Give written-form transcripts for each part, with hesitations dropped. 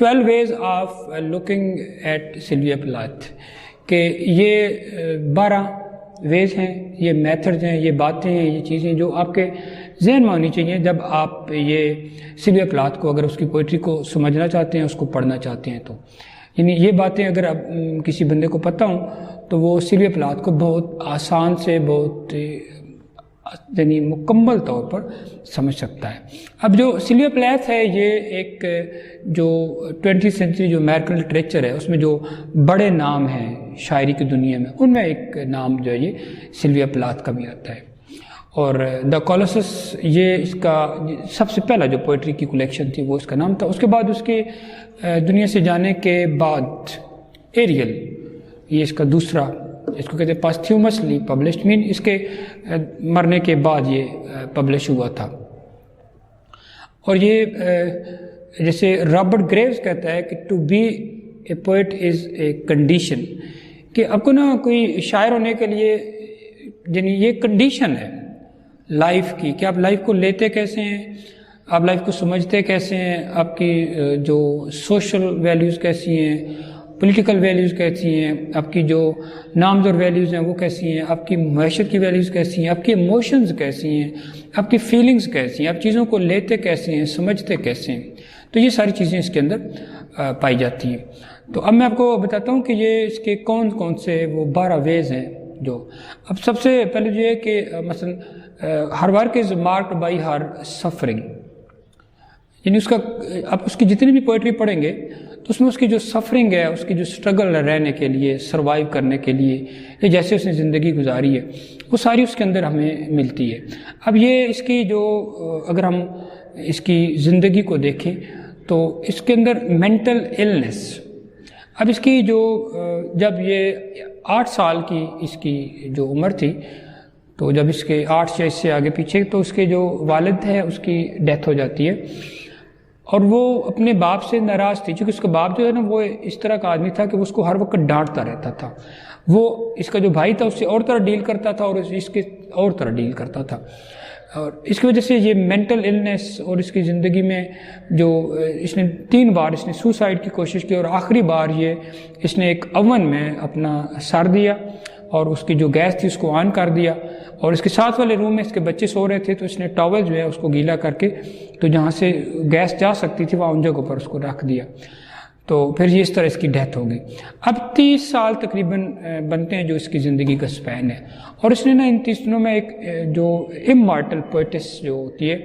12 ways of looking at Sylvia Plath کہ یہ 12 ویز ہیں، یہ میتھڈز ہیں، یہ باتیں ہیں، یہ چیزیں جو آپ کے ذہن میں ہونی چاہیے جب آپ یہ سلویا پلاتھ کو، اگر اس کی پوئٹری کو سمجھنا چاہتے ہیں، اس کو پڑھنا چاہتے ہیں تو یعنی یہ باتیں اگر اب کسی بندے کو پتہ ہوں تو وہ سلویا پلاتھ کو بہت آسان سے، بہت یعنی مکمل طور پر سمجھ سکتا ہے۔ اب جو سلویا پلاتھ ہے یہ ایک جو 20th سینچری جو امریکن لٹریچر ہے اس میں جو بڑے نام ہیں شاعری کی دنیا میں، ان میں ایک نام جو ہے یہ سلویا پلاتھ کا بھی آتا ہے۔ اور دا کولوسس یہ اس کا سب سے پہلا جو پوئٹری کی کلیکشن تھی وہ اس کا نام تھا۔ اس کے بعد اس کے دنیا سے جانے کے بعد ایریل یہ اس کا دوسرا، اس کو کہتے ہیں پاسٹیومسلی پبلشڈ، مین اس کے مرنے کے بعد یہ پبلش ہوا تھا۔ اور یہ جیسے رابرٹ گریوز کہتا ہے کہ to be a poet is a condition, کہ آپ کو نا کوئی شاعر ہونے کے لیے یعنی یہ کنڈیشن ہے لائف کی کہ آپ لائف کو لیتے کیسے ہیں، آپ لائف کو سمجھتے کیسے ہیں، آپ کی جو سوشل ویلیوز کیسی ہیں، پولیٹیکل ویلیوز کیسی ہیں، آپ کی جو نامزد ویلیوز ہیں وہ کیسی ہیں، آپ کی معیشت کی ویلیوز کیسی ہیں، آپ کی ایموشنز کیسی ہیں، آپ کی فیلنگز کیسی ہیں، آپ چیزوں کو لیتے کیسے ہیں، سمجھتے کیسے ہیں، تو یہ ساری چیزیں اس کے اندر پائی جاتی ہیں۔ تو اب میں آپ کو بتاتا ہوں کہ یہ اس کے کون کون سے وہ 12 ویز ہیں جو اب سب سے پہلے جو ہے کہ مثلا her work is marked by her suffering, یعنی اس کا آپ اس کی جتنی بھی پوئٹری پڑھیں گے تو اس میں اس کی جو سفرنگ ہے، اس کی جو اسٹرگل رہنے کے لیے، سروائیو کرنے کے لیے، یا جیسے اس نے زندگی گزاری ہے وہ ساری اس کے اندر ہمیں ملتی ہے۔ اب یہ اس کی جو اگر ہم اس کی زندگی کو دیکھیں تو اس کے اندر مینٹل ایلنس، اب اس کی جو جب یہ 8 سال کی اس کی جو عمر تھی تو جب اس کے 8 یا اس سے آگے پیچھے تو اس کے جو والد ہے اس کی ڈیتھ ہو جاتی ہے، اور وہ اپنے باپ سے ناراض تھی، چونکہ اس کا باپ جو ہے نا وہ اس طرح کا آدمی تھا کہ وہ اس کو ہر وقت ڈانٹتا رہتا تھا، وہ اس کا جو بھائی تھا اس سے اور طرح ڈیل کرتا تھا اور اس کے اور طرح ڈیل کرتا تھا، اور اس کی وجہ سے یہ مینٹل النس اور اس کی زندگی میں جو اس نے 3 بار اس نے سوسائڈ کی کوشش کی، اور آخری بار یہ اس نے ایک اوون میں اپنا سر دیا اور اس کی جو گیس تھی اس کو آن کر دیا، اور اس کے ساتھ والے روم میں اس کے بچے سو رہے تھے تو اس نے ٹاول جو ہے اس کو گیلا کر کے تو جہاں سے گیس جا سکتی تھی وہاں ان جگہوں پر اس کو رکھ دیا، تو پھر یہ اس طرح اس کی ڈیتھ ہو گئی۔ اب 30 سال تقریباً بنتے ہیں جو اس کی زندگی کا سپین ہے، اور اس نے نا ان 30 دنوں میں ایک جو امارٹل پوئٹس جو ہوتی ہے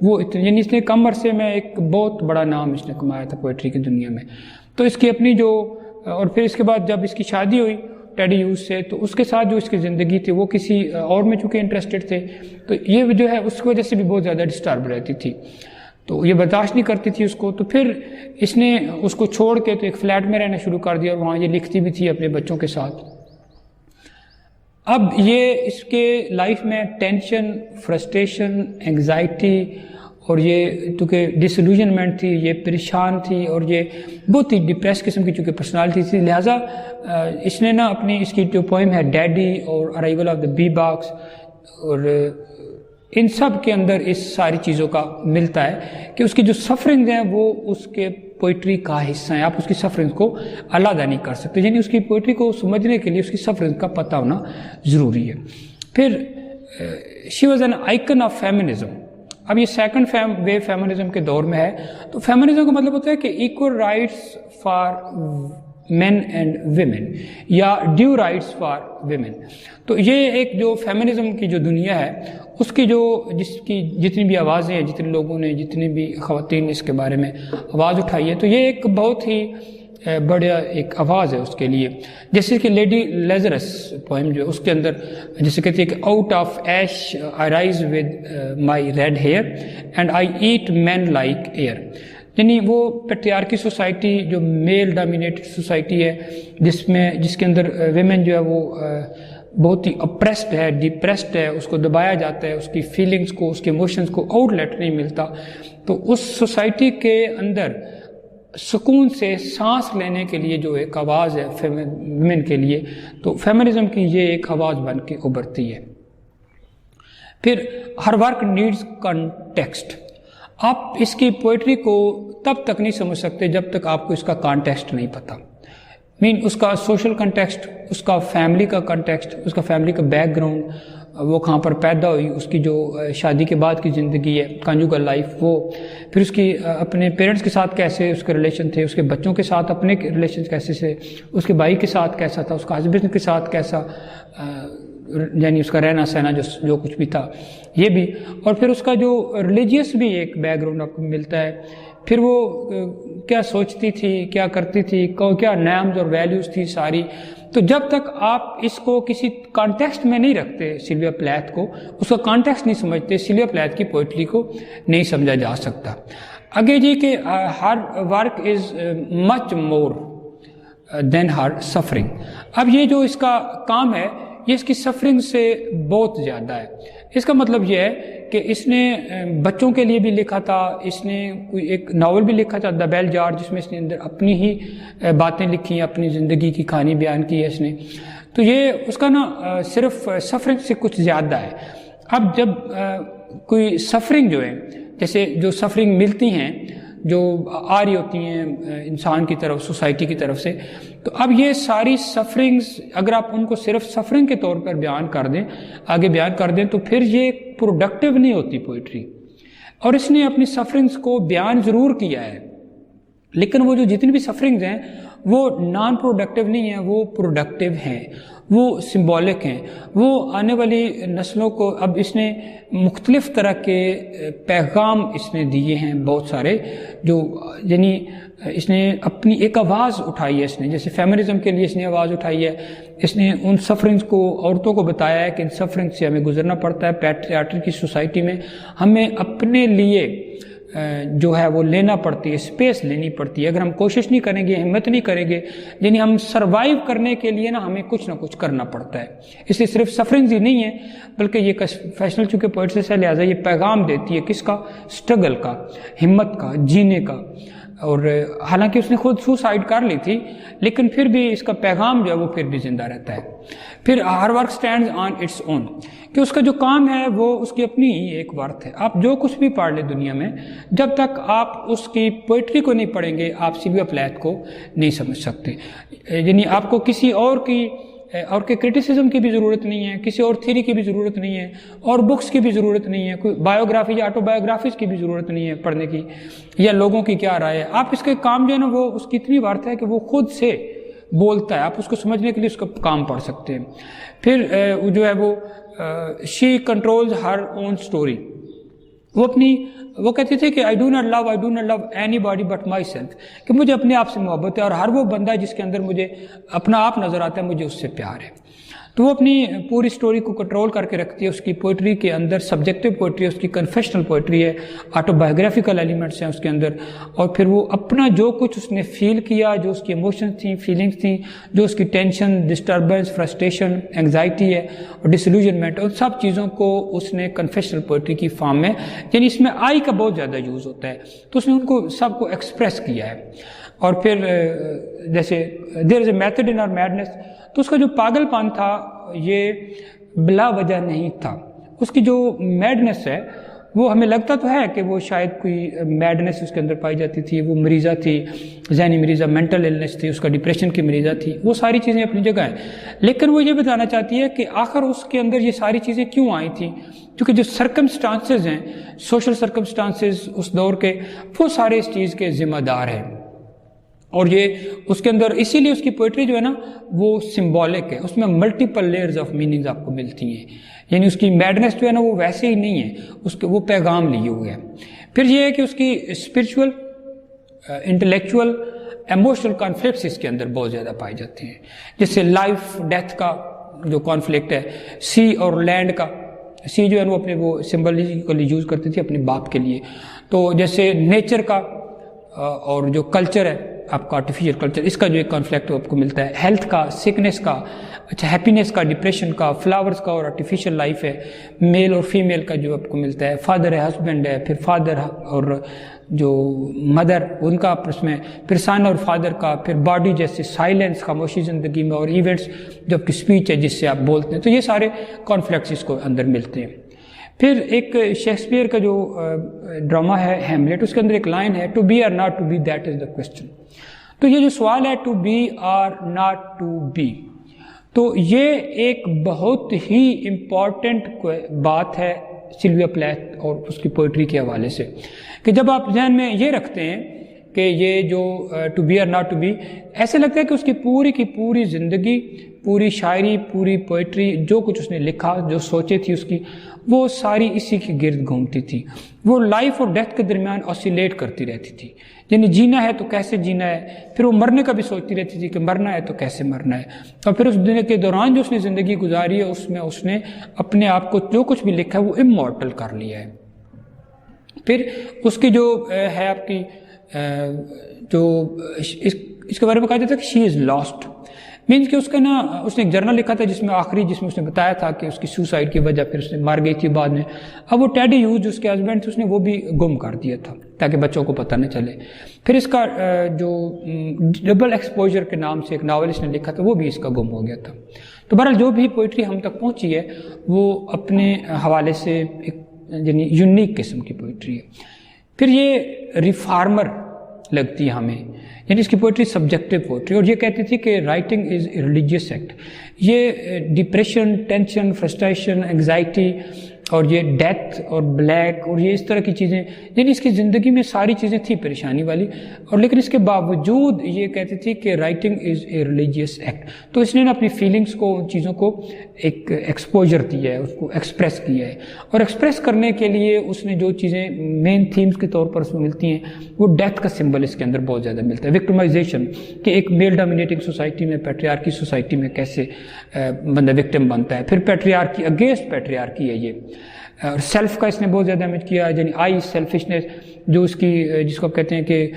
وہ یعنی اس نے کم عرصے میں ایک بہت بڑا نام اس نے کمایا تھا پوئٹری کی دنیا میں۔ تو اس کی اپنی جو اور پھر اس کے بعد جب اس کی شادی ہوئی ٹیڈی ہیوز سے تو اس کے ساتھ جو اس کی زندگی تھی وہ کسی اور میں چونکہ انٹرسٹڈ تھے تو یہ جو ہے اس کی وجہ سے بھی بہت زیادہ ڈسٹرب رہتی تھی، تو یہ برداشت نہیں کرتی تھی اس کو، تو پھر اس نے اس کو چھوڑ کے تو ایک فلیٹ میں رہنا شروع کر دیا اور وہاں یہ لکھتی بھی تھی اپنے بچوں کے ساتھ۔ اب یہ اس کے لائف میں ٹینشن، فرسٹریشن، انگزائٹی اور یہ چونکہ ڈسلوژنمنٹ تھی، یہ پریشان تھی اور یہ بہت ہی ڈپریس قسم کی چونکہ پرسنالٹی تھی، لہٰذا اس نے نا اپنی اس کی جو پوئم ہے ڈیڈی اور arrival of the bee box اور ان سب کے اندر اس ساری چیزوں کا ملتا ہے کہ اس کی جو سفرنگ ہیں وہ اس کے پوئٹری کا حصہ ہیں، آپ اس کی سفرنگ کو علیحدہ نہیں کر سکتے، یعنی اس کی پوئٹری کو سمجھنے کے لیے اس کی سفرنگ کا پتہ ہونا ضروری ہے۔ پھر she was an icon of feminism. اب یہ سیکنڈ ویو فیمنزم کے دور میں ہے، تو فیمنزم کا مطلب ہوتا ہے کہ equal rights for men and women یا ڈیو رائٹس فار ویمن۔ تو یہ ایک جو فیمنزم کی جو دنیا ہے اس کی جو جس کی جتنی بھی آوازیں ہیں، جتنے لوگوں نے جتنی بھی خواتین اس کے بارے میں آواز اٹھائی ہے، تو یہ ایک بہت ہی بڑا ایک آواز ہے اس کے لیے۔ جیسے کہ لیڈی لیزرس پوئم جو ہے اس کے اندر جیسے کہتی ہے کہ out of ash I rise with my red hair and I eat men like air, یعنی وہ پیٹریارکی سوسائٹی جو میل ڈومینیٹڈ سوسائٹی ہے جس کے اندر ویمن جو ہے وہ بہت ہی اپریسڈ ہے، ڈپریسڈ ہے، اس کو دبایا جاتا ہے، اس کی فیلنگز کو، اس کے ایموشنز کو آؤٹ لیٹ نہیں ملتا، تو اس سوسائٹی کے اندر سکون سے سانس لینے کے لیے جو ایک آواز ہے ویمن کے لیے، تو فیمنزم کی یہ ایک آواز بن کے ابھرتی ہے۔ پھر ہر ورک نیڈز کنٹیکسٹ۔ آپ اس کی پوئٹری کو تب تک نہیں سمجھ سکتے جب تک آپ کو اس کا کانٹیکسٹ نہیں پتہ، اس کا سوشل کنٹیکسٹ، اس کا فیملی کا کنٹیکسٹ، اس کا فیملی کا بیک گراؤنڈ، وہ کہاں پر پیدا ہوئی، اس کی جو شادی کے بعد کی زندگی ہے، کنجوگل لائف، وہ پھر اس کی اپنے پیرنٹس کے ساتھ کیسے اس کے ریلیشن تھے، اس کے بچوں کے ساتھ اپنے ریلیشن کیسے تھے، اس کے بھائی کے ساتھ کیسا تھا، اس کا ہسبینڈ کے ساتھ کیسا یعنی اس کا رہنا سہنا جو کچھ بھی تھا یہ بھی، اور پھر اس کا جو ریلیجیس بھی ایک بیک گراؤنڈ آپ کو ملتا ہے، پھر وہ کیا سوچتی تھی، کیا کرتی تھی، کیا نارمز اور ویلیوز تھی ساری. تو جب تک آپ اس کو کسی کانٹیکسٹ میں نہیں رکھتے سلویا پلیتھ کو، اس کا کانٹیکسٹ نہیں سمجھتے، سلویا پلیتھ کی پوئٹری کو نہیں سمجھا جا سکتا. آگے جی کہ ہر ورک از مچ مور دین ہر سفرنگ. اب یہ جو اس کا کام ہے یہ اس کی سفرنگ سے بہت زیادہ ہے. اس کا مطلب یہ ہے کہ اس نے بچوں کے لیے بھی لکھا تھا، اس نے کوئی ایک ناول بھی لکھا تھا دا بیل جار، جس میں اس نے اندر اپنی ہی باتیں لکھی ہیں، اپنی زندگی کی کہانی بیان کی ہے اس نے. تو یہ اس کا نا صرف سفرنگ سے کچھ زیادہ ہے. اب جب کوئی سفرنگ جو ہے، جیسے جو سفرنگ ملتی ہیں جو آ رہی ہوتی ہیں انسان کی طرف، سوسائٹی کی طرف سے، تو اب یہ ساری سفرنگز اگر آپ ان کو صرف سفرنگ کے طور پر بیان کر دیں، آگے بیان کر دیں، تو پھر یہ پروڈکٹیو نہیں ہوتی پوئٹری. اور اس نے اپنی سفرنگز کو بیان ضرور کیا ہے، لیکن وہ جو جتنی بھی سفرنگز ہیں وہ نان پروڈکٹیو نہیں ہیں، وہ پروڈکٹیو ہیں، وہ سمبولک ہیں. وہ آنے والی نسلوں کو اب اس نے مختلف طرح کے پیغام اس نے دیے ہیں بہت سارے، جو یعنی اس نے اپنی ایک آواز اٹھائی ہے. اس نے جیسے فیمنزم کے لیے اس نے آواز اٹھائی ہے، اس نے ان سفرنگز کو عورتوں کو بتایا ہے کہ ان سفرنگ سے ہمیں گزرنا پڑتا ہے. پیٹریارکی کی سوسائٹی میں ہمیں اپنے لیے جو ہے وہ لینا پڑتی ہے، اسپیس لینی پڑتی ہے. اگر ہم کوشش نہیں کریں گے، ہمت نہیں کریں گے، یعنی ہم سروائیو کرنے کے لیے نا ہمیں کچھ نہ کچھ کرنا پڑتا ہے. اس لیے صرف سفرنگز ہی نہیں ہے بلکہ یہ فیشنل چونکہ پوئٹری سے لہٰذا یہ پیغام دیتی ہے کس کا؟ اسٹرگل کا، ہمت کا، جینے کا. اور حالانکہ اس نے خود سوسائڈ کر لی تھی لیکن پھر بھی اس کا پیغام جو ہے وہ پھر بھی زندہ رہتا ہے. پھر her work stands on its own, کہ اس کا جو کام ہے وہ اس کی اپنی ہی ایک ورتھ ہے. آپ جو کچھ بھی پڑھ لیں دنیا میں، جب تک آپ اس کی پوئٹری کو نہیں پڑھیں گے آپ سلویا پلیتھ کو نہیں سمجھ سکتے. یعنی آپ کو کسی اور کے کرٹیسزم کی بھی ضرورت نہیں ہے، کسی اور تھیری کی بھی ضرورت نہیں ہے، اور بکس کی بھی ضرورت نہیں ہے، کوئی بایوگرافی یا آٹو بایوگرافیز کی بھی ضرورت نہیں ہے پڑھنے کی، یا لوگوں کی کیا رائے ہے. آپ اس کے کام جو ہے نا وہ اس کی اتنی ورتھ ہے کہ وہ خود سے بولتا ہے، آپ اس کو سمجھنے کے لیے اس کا کام پڑھ سکتے ہیں. پھر جو ہے وہ شی کنٹرولز ہر اون اسٹوری. وہ کہتے تھے کہ I do not love anybody but myself، کہ مجھے اپنے آپ سے محبت ہے اور ہر وہ بندہ ہے جس کے اندر مجھے اپنا آپ نظر آتا ہے، مجھے اس سے پیار ہے. تو وہ اپنی پوری سٹوری کو کنٹرول کر کے رکھتی ہے. اس کی پوئٹری کے اندر سبجیکٹیو پوئٹری ہے، اس کی کنفیشنل پوئٹری ہے، آٹو بایوگرافیکل ایلیمنٹس ہیں اس کے اندر. اور پھر وہ اپنا جو کچھ اس نے فیل کیا، جو اس کی ایموشنز تھیں، فیلنگس تھیں، جو اس کی ٹینشن، ڈسٹربنس، فرسٹریشن، انگزائٹی ہے اور ڈسلیوژنمنٹ، ان سب چیزوں کو اس نے کنفیشنل پوئٹری کی فارم میں، یعنی اس میں آئی کا بہت زیادہ یوز ہوتا ہے، تو اس نے ان کو سب کو ایکسپریس کیا ہے. اور پھر جیسے دیر از a method in our madness, تو اس کا جو پاگل پن تھا یہ بلا وجہ نہیں تھا. اس کی جو میڈنس ہے وہ ہمیں لگتا تو ہے کہ وہ شاید کوئی میڈنس اس کے اندر پائی جاتی تھی، وہ مریضہ تھی، ذہنی مریضہ، مینٹل النس تھی، اس کا ڈپریشن کی مریضہ تھی، وہ ساری چیزیں اپنی جگہ ہیں. لیکن وہ یہ بتانا چاہتی ہے کہ آخر اس کے اندر یہ ساری چیزیں کیوں آئی تھیں، کیونکہ جو سرکمسٹانسز ہیں، سوشل سرکمسٹانسز اس دور کے، وہ سارے اس چیز کے ذمہ دار ہیں. اور یہ اس کے اندر اسی لیے اس کی پوئٹری جو ہے نا وہ سمبولک ہے، اس میں ملٹیپل لیئرز آف میننگز آپ کو ملتی ہیں. یعنی اس کی میڈنس جو ہے نا وہ ویسے ہی نہیں ہے، اس کے وہ پیغام لیے ہوئے ہیں. پھر یہ ہے کہ اس کی اسپرچول، انٹلیکچول، ایموشنل کانفلکٹس اس کے اندر بہت زیادہ پائے جاتے ہیں. جیسے لائف ڈیتھ کا جو کانفلکٹ ہے، سی اور لینڈ کا. سی جو ہے وہ اپنے وہ سمبلکلی یوز کرتی تھی اپنے باپ کے لیے. تو جیسے نیچر کا اور جو کلچر ہے آپ کا آرٹیفیشل کلچر، اس کا جو ایک کانفلکٹ آپ کو ملتا ہے. ہیلتھ کا، سکنس کا، اچھا ہیپینس کا، ڈپریشن کا، فلاورز کا اور آرٹیفیشل لائف ہے. میل اور فیمیل کا جو آپ کو ملتا ہے. فادر ہے، ہسبینڈ ہے، پھر فادر اور جو مدر ان کا آپس میں، پھر سن اور فادر کا، پھر باڈی جیسے سائلنس، خاموشی زندگی میں، اور ایونٹس جو آپ کی اسپیچ ہے جس سے آپ بولتے ہیں. تو یہ سارے کانفلکٹس اس کو اندر ملتے ہیں. پھر ایک شیکسپیئر کا جو ڈرامہ ہے ہیملیٹ، اس کے اندر ایک لائن ہے to be or not to be that is the question. تو یہ جو سوال ہے to be or not to be, تو یہ ایک بہت ہی امپورٹنٹ بات ہے سلویا پلیتھ اور اس کی پوئٹری کے حوالے سے، کہ جب آپ ذہن میں یہ رکھتے ہیں کہ یہ جو to be or not to be, ایسے لگتا ہے کہ اس کی پوری زندگی، پوری شاعری، پوری پوئٹری، جو کچھ اس نے لکھا، جو سوچے تھی اس کی، وہ ساری اسی کے گرد گھومتی تھی. وہ لائف اور ڈیتھ کے درمیان آسیلیٹ کرتی رہتی تھی، یعنی جینا ہے تو کیسے جینا ہے، پھر وہ مرنے کا بھی سوچتی رہتی تھی کہ مرنا ہے تو کیسے مرنا ہے. اور پھر اس دن کے دوران جو اس نے زندگی گزاری ہے، اس میں اس نے اپنے آپ کو جو کچھ بھی لکھا ہے وہ امورٹل کر لیا ہے. پھر اس کی جو ہے آپ کی جو اس کے بارے میں کہا جاتا ہے کہ شی از لاسٹ، مینس کہ اس کا اس نے ایک جرنل لکھا تھا جس میں اس نے بتایا تھا کہ اس کی سوسائڈ کی وجہ پھر اس نے مار گئی تھی بعد میں. اب وہ ٹیڈی ہیوز جو اس کے ہسبینڈ تھے، اس نے وہ بھی گم کر دیا تھا تاکہ بچوں کو پتہ نہ چلے. پھر اس کا جو ڈبل ایکسپوجر کے نام سے ایک ناول اس نے لکھا تھا، وہ بھی اس کا گم ہو گیا تھا. تو بہرحال جو بھی پوئٹری ہم تک پہنچی ہے وہ اپنے حوالے سے ایک یعنی یونیک قسم کی پوئٹری ہے. پھر یہ ریفارمر لگتی ہے ہمیں، یعنی اس کی پوئٹری سبجیکٹو پوئٹری، اور یہ کہتی تھی کہ writing is a religious act. یہ ڈپریشن، ٹینشن، فرسٹریشن، انگزائٹی اور یہ ڈیتھ اور بلیک اور یہ اس طرح کی چیزیں، یعنی اس کی زندگی میں ساری چیزیں تھیں پریشانی والی، اور لیکن اس کے باوجود یہ کہتی تھی کہ writing is a religious act. تو اس نے اپنی فیلنگس کو، ان چیزوں کو ایک ایکسپوجر دیا ہے، اس کو ایکسپریس کیا ہے، اور ایکسپریس کرنے کے لیے اس نے جو چیزیں مین تھیمز کے طور پر اس میں ملتی ہیں، وہ ڈیتھ کا سمبل اس کے اندر بہت زیادہ ملتا ہے. وکٹمائزیشن، کہ ایک میل ڈومینیٹنگ سوسائٹی میں، پیٹریارکی سوسائٹی میں کیسے بندہ وکٹم بنتا ہے. پھر پیٹریارکی اگینسٹ پیٹریارکی ہے یہ، اور سیلف کا اس نے بہت زیادہ امیج کیا، یعنی آئی سیلفشنس، جو اس کی جس کو آپ کہتے ہیں کہ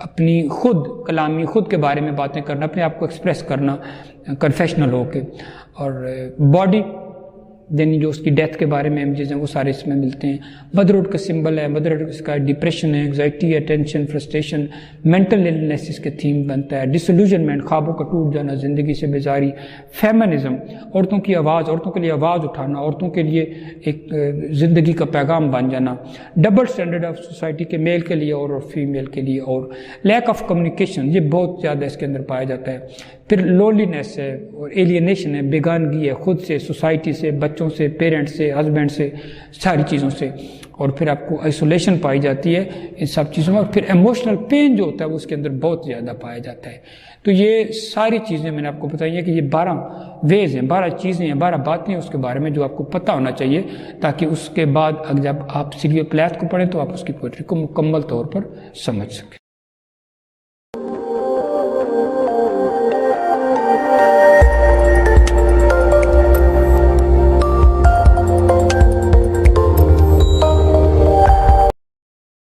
اپنی خود کلامی، خود کے بارے میں باتیں کرنا، اپنے آپ کو ایکسپریس کرنا کنفیشنل ہو کے. اور باڈی، یعنی جو اس کی ڈیتھ کے بارے میں امیجز ہیں وہ سارے اس میں ملتے ہیں. مدرہڈ کا سمبل ہے، مدرہڈ اس کا ڈپریشن ہے، انگزائٹی ہے، ٹینشن، فرسٹریشن، مینٹل النیس اس کے تھیم بنتا ہے. ڈسلوژنمنٹ، خوابوں کا ٹوٹ جانا، زندگی سے بیزاری. فیمنزم، عورتوں کی آواز، عورتوں کے لیے آواز اٹھانا، عورتوں کے لیے ایک زندگی کا پیغام بن جانا. ڈبل سٹینڈرڈ آف سوسائٹی کے میل کے لیے اور فیمیل کے لیے. اور لیک آف کمیونیکیشن، یہ بہت زیادہ اس کے اندر پایا جاتا ہے. پھر لونلینس ہے اور ایلینیشن ہے، بیگانگی ہے خود سے، سوسائٹی سے، بچوں سے، پیرنٹ سے، ہسبینڈ سے، ساری چیزوں سے. اور پھر آپ کو آئسولیشن پائی جاتی ہے ان سب چیزوں میں. اور پھر ایموشنل پین جو ہوتا ہے وہ اس کے اندر بہت زیادہ پایا جاتا ہے. تو یہ ساری چیزیں میں نے آپ کو بتائی ہیں کہ یہ 12 ویز ہیں، 12 چیزیں ہیں، 12 باتیں ہیں اس کے بارے میں جو آپ کو پتہ ہونا چاہیے، تاکہ اس کے بعد جب آپ سلویا پلیتھ کو پڑھیں تو آپ اس کی پوئٹری کو مکمل طور پر سمجھ سکیں.